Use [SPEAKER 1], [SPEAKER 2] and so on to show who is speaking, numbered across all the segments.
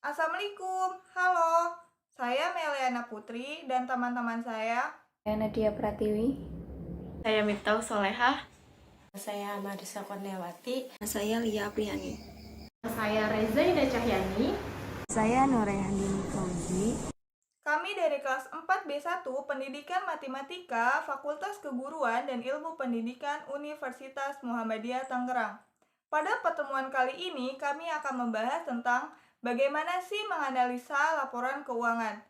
[SPEAKER 1] Assalamualaikum, halo. Saya Meliana Putri dan teman-teman saya.
[SPEAKER 2] Saya Nadia Pratiwi.
[SPEAKER 3] Saya Miftah Solehah.
[SPEAKER 4] Saya Marisa Kurniawati.
[SPEAKER 5] Saya Lia Apriani.
[SPEAKER 6] Saya Reza Ida Cahyani.
[SPEAKER 7] Saya Nurehani Fauzi.
[SPEAKER 1] Kami dari kelas 4B1 Pendidikan Matematika Fakultas Keguruan dan Ilmu Pendidikan Universitas Muhammadiyah Tangerang. Pada pertemuan kali ini kami akan membahas tentang bagaimana sih menganalisa laporan keuangan.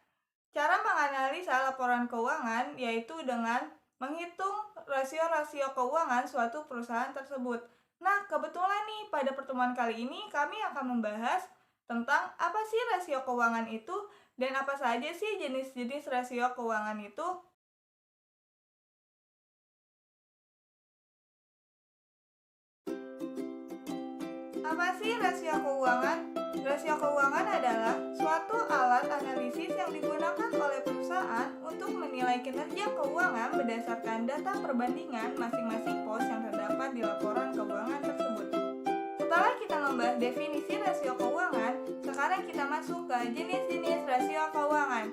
[SPEAKER 1] Cara menganalisa laporan keuangan yaitu dengan menghitung rasio-rasio keuangan suatu perusahaan tersebut. Nah, kebetulan nih pada pertemuan kali ini kami akan membahas tentang apa sih rasio keuangan itu dan apa saja sih jenis-jenis rasio keuangan itu. Apa sih rasio keuangan? Rasio keuangan adalah suatu alat analisis yang digunakan oleh perusahaan untuk menilai kinerja keuangan berdasarkan data perbandingan masing-masing pos yang terdapat di laporan keuangan tersebut. Setelah kita membahas definisi rasio keuangan, sekarang kita masuk ke jenis-jenis rasio keuangan.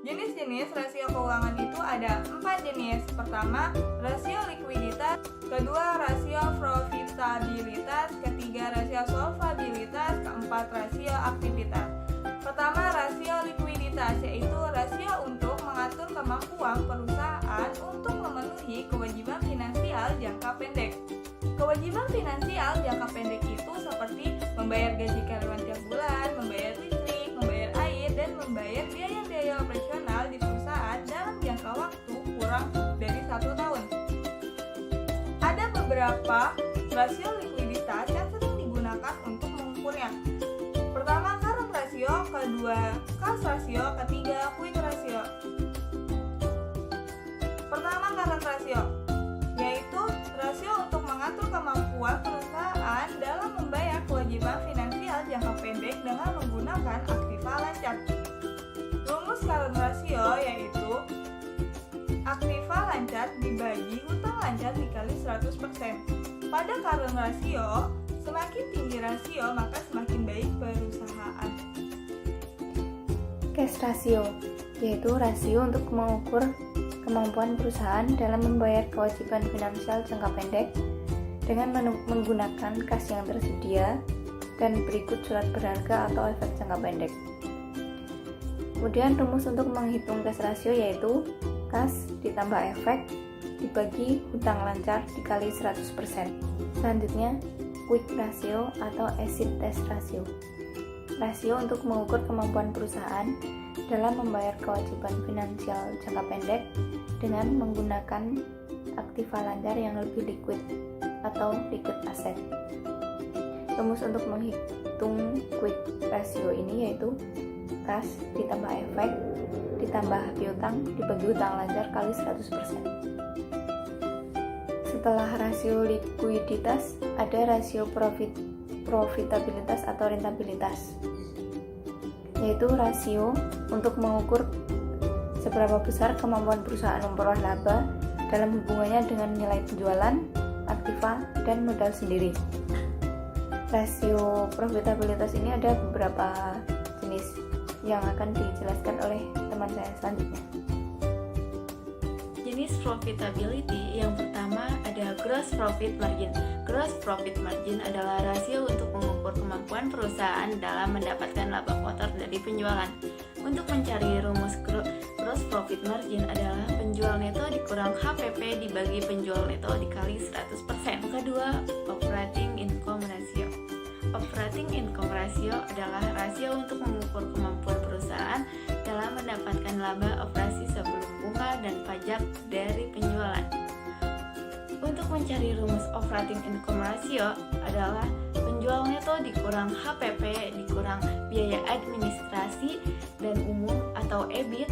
[SPEAKER 1] Jenis-jenis rasio keuangan itu ada 4 jenis. Pertama, rasio likuiditas, kedua rasio profitabilitas, ketiga rasio solvabilitas, keempat rasio aktivitas. Pertama, rasio likuiditas yaitu rasio untuk mengatur kemampuan perusahaan untuk memenuhi kewajiban finansial jangka pendek. Kewajiban finansial jangka pendek itu seperti membayar gaji karyawan tiap bulan, membayar listrik, membayar air, dan membayar biaya-biaya operasional di perusahaan dalam jangka waktu kurang dari 1 tahun. Ada beberapa rasio likuiditas yang sering digunakan untuk mengukurnya. Pertama, current ratio, kedua, cash ratio, ketiga, quick ratio. Pertama, current ratio, yaitu rasio untuk mengatur kemampuan perusahaan dalam membayar kewajiban finansial jangka pendek dengan menggunakan aktiva lancar. Rumus current ratio yaitu aktiva lancar dibagi hutang lancar dikali 100%. Pada current ratio, semakin tinggi rasio maka semakin baik perusahaan.
[SPEAKER 2] Cash ratio, yaitu rasio untuk mengukur kemampuan perusahaan dalam membayar kewajiban finansial jangka pendek dengan menggunakan kas yang tersedia dan berikut surat berharga atau efek jangka pendek. Kemudian rumus untuk menghitung cash ratio yaitu kas ditambah efek dibagi hutang lancar dikali 100%. Selanjutnya, quick ratio atau acid test ratio. Rasio untuk mengukur kemampuan perusahaan dalam membayar kewajiban finansial jangka pendek dengan menggunakan aktiva lancar yang lebih liquid atau liquid asset. Rumus untuk menghitung quick ratio ini yaitu kas ditambah efek ditambah piutang dibagi hutang lancar kali 100%. Setelah rasio likuiditas, ada rasio profitabilitas atau rentabilitas, yaitu rasio untuk mengukur seberapa besar kemampuan perusahaan memperoleh laba dalam hubungannya dengan nilai penjualan, aktiva, dan modal sendiri. Rasio profitabilitas ini ada beberapa jenis yang akan dijelaskan oleh teman saya selanjutnya.
[SPEAKER 3] Jenis profitability yang pertama ada gross profit margin. Gross profit margin adalah rasio untuk mengukur kemampuan perusahaan dalam mendapatkan laba kotor dari penjualan. Untuk mencari rumus gross profit margin adalah penjual neto dikurang HPP dibagi penjual neto dikali 100%. Kedua, operating income ratio. Operating income ratio adalah rasio untuk mengukur kemampuan perusahaan dalam mendapatkan laba operasi sebelum bunga dan pajak dari penjualan. Untuk mencari rumus operating income ratio adalah penjual neto dikurang HPP dikurang biaya administrasi dan umum atau EBIT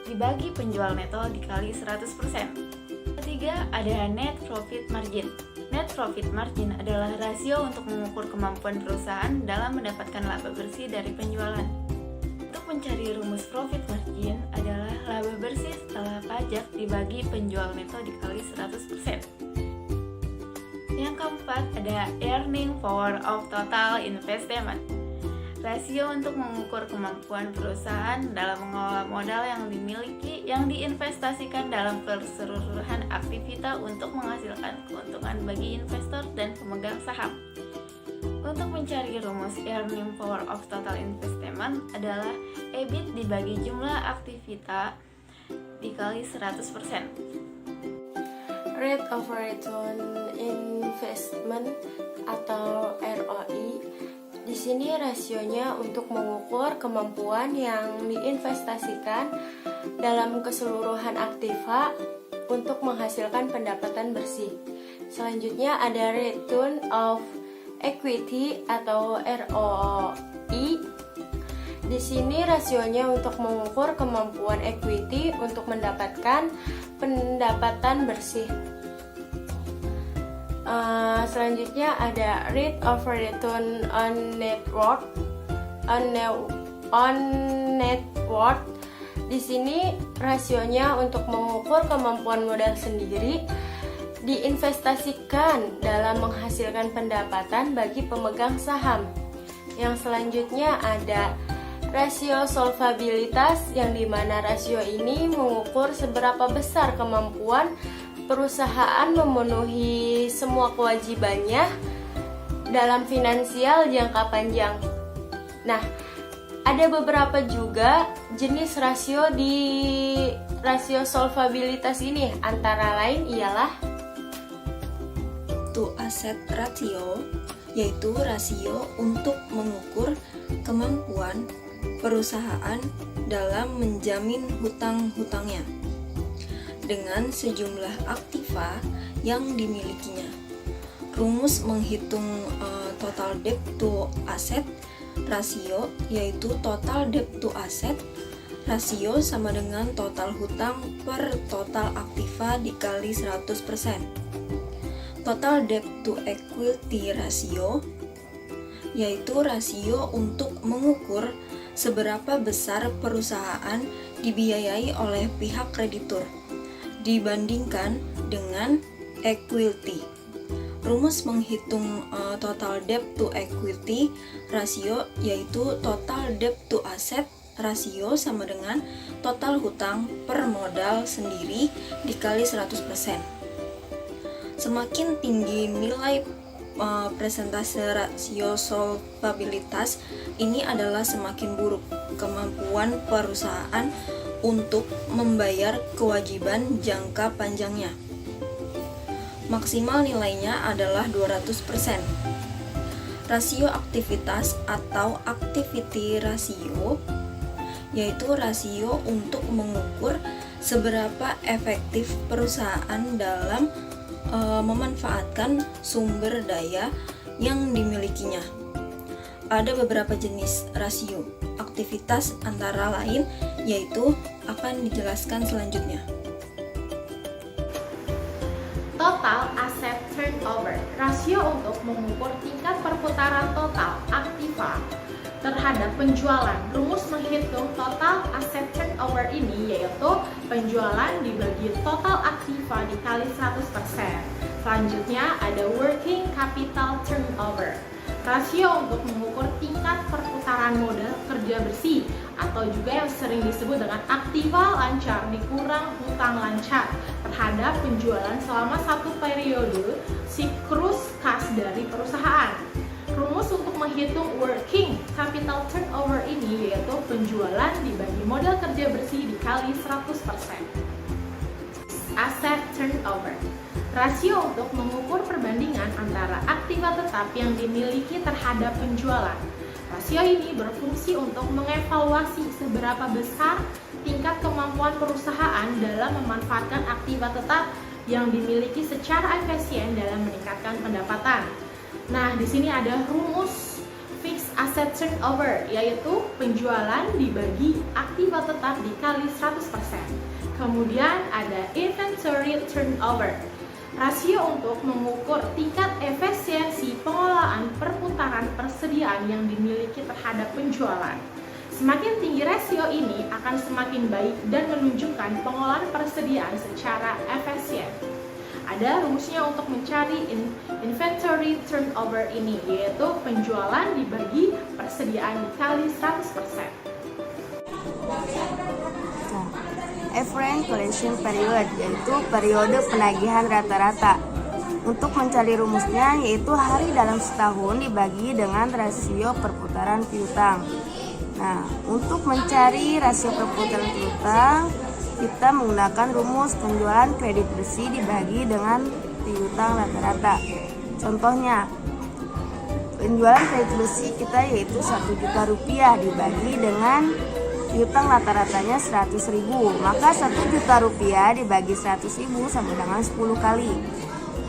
[SPEAKER 3] dibagi penjual neto dikali 100%. Ketiga, ada net profit margin. Net profit margin adalah rasio untuk mengukur kemampuan perusahaan dalam mendapatkan laba bersih dari penjualan. Untuk mencari rumus profit margin adalah laba bersih setelah pajak dibagi penjual neto dikali 100%. Yang keempat ada earning power of total investment. Rasio untuk mengukur kemampuan perusahaan dalam mengelola modal yang dimiliki yang diinvestasikan dalam keseluruhan aktivitas untuk menghasilkan keuntungan bagi investor dan pemegang saham. Untuk mencari rumus earning power of total investment adalah EBIT dibagi jumlah aktivitas dikali 100%.
[SPEAKER 4] Rate of return investment atau ROI. Di sini rasionya untuk mengukur kemampuan yang diinvestasikan dalam keseluruhan aktiva untuk menghasilkan pendapatan bersih. Selanjutnya ada return of equity atau ROI. Di sini rasionya untuk mengukur kemampuan equity untuk mendapatkan pendapatan bersih. Selanjutnya ada rate of return on net worth. Di sini rasionya untuk mengukur kemampuan modal sendiri diinvestasikan dalam menghasilkan pendapatan bagi pemegang saham. Yang selanjutnya ada rasio solvabilitas, yang dimana rasio ini mengukur seberapa besar kemampuan perusahaan memenuhi semua kewajibannya dalam finansial jangka panjang. Nah, ada beberapa juga jenis rasio di rasio solvabilitas ini, antara lain ialah
[SPEAKER 7] To asset ratio, yaitu rasio untuk mengukur kemampuan perusahaan dalam menjamin hutang-hutangnya dengan sejumlah aktiva yang dimilikinya. Rumus menghitung total debt to asset ratio, yaitu total debt to asset rasio sama dengan total hutang per total aktiva dikali 100%. Total debt to equity ratio, yaitu rasio untuk mengukur seberapa besar perusahaan dibiayai oleh pihak kreditur dibandingkan dengan equity. Rumus menghitung total debt to equity ratio, yaitu total debt to asset rasio sama dengan total hutang per modal sendiri dikali 100%. Semakin tinggi nilai presentase rasio solvabilitas, ini adalah semakin buruk kemampuan perusahaan untuk membayar kewajiban jangka panjangnya. Maksimal nilainya adalah 200%. Rasio aktivitas atau activity ratio, yaitu rasio untuk mengukur seberapa efektif perusahaan dalam memanfaatkan sumber daya yang dimilikinya. Ada beberapa jenis rasio aktivitas, antara lain yaitu akan dijelaskan selanjutnya.
[SPEAKER 6] Total asset turnover, rasio untuk mengukur tingkat perputaran total aktiva terhadap penjualan. Rumus menghitung total asset turnover ini yaitu penjualan dibagi total aktiva dikali 100%. Selanjutnya ada working capital turnover, rasio untuk mengukur tingkat perputaran modal kerja bersih atau juga yang sering disebut dengan aktiva lancar dikurang hutang lancar terhadap penjualan selama satu periode siklus kas dari perusahaan. Rumus untuk menghitung working capital turnover ini yaitu penjualan dibagi modal kerja bersih dikali 100%. Asset turnover, rasio untuk mengukur perbandingan antara aktiva tetap yang dimiliki terhadap penjualan. Rasio ini berfungsi untuk mengevaluasi seberapa besar tingkat kemampuan perusahaan dalam memanfaatkan aktiva tetap yang dimiliki secara efisien dalam meningkatkan pendapatan. Nah, di sini ada rumus fixed asset turnover, yaitu penjualan dibagi aktiva tetap dikali 100%. Kemudian ada inventory turnover, rasio untuk mengukur tingkat efisiensi pengelolaan perputaran persediaan yang dimiliki terhadap penjualan. Semakin tinggi rasio ini akan semakin baik dan menunjukkan pengelolaan persediaan secara efisien. Ada rumusnya untuk mencari inventory turnover ini, yaitu penjualan dibagi persediaan dikali 100%.
[SPEAKER 5] Average collection period, yaitu periode penagihan rata-rata. Untuk mencari rumusnya, yaitu hari dalam setahun dibagi dengan rasio perputaran piutang. Nah, untuk mencari rasio perputaran piutang, kita menggunakan rumus penjualan kredit bersih dibagi dengan piutang rata-rata. Contohnya, penjualan kredit bersih kita yaitu 1 juta rupiah dibagi dengan piutang rata-ratanya 100.000, maka 1 juta rupiah dibagi 100.000 sama dengan 10 kali.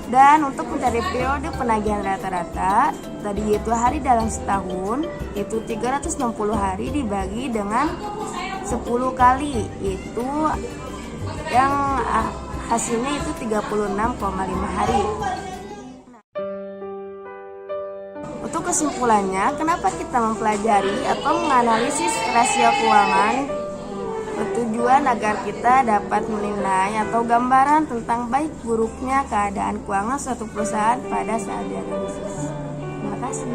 [SPEAKER 5] Dan untuk mencari periode penagihan rata-rata, tadi yaitu hari dalam setahun, yaitu 360 hari dibagi dengan 10 kali, yaitu yang hasilnya itu 36,5 hari. Untuk kesimpulannya, kenapa kita mempelajari atau menganalisis rasio keuangan? Bertujuan agar kita dapat menilai atau gambaran tentang baik buruknya keadaan keuangan suatu perusahaan pada saat dianalisis. Terima kasih.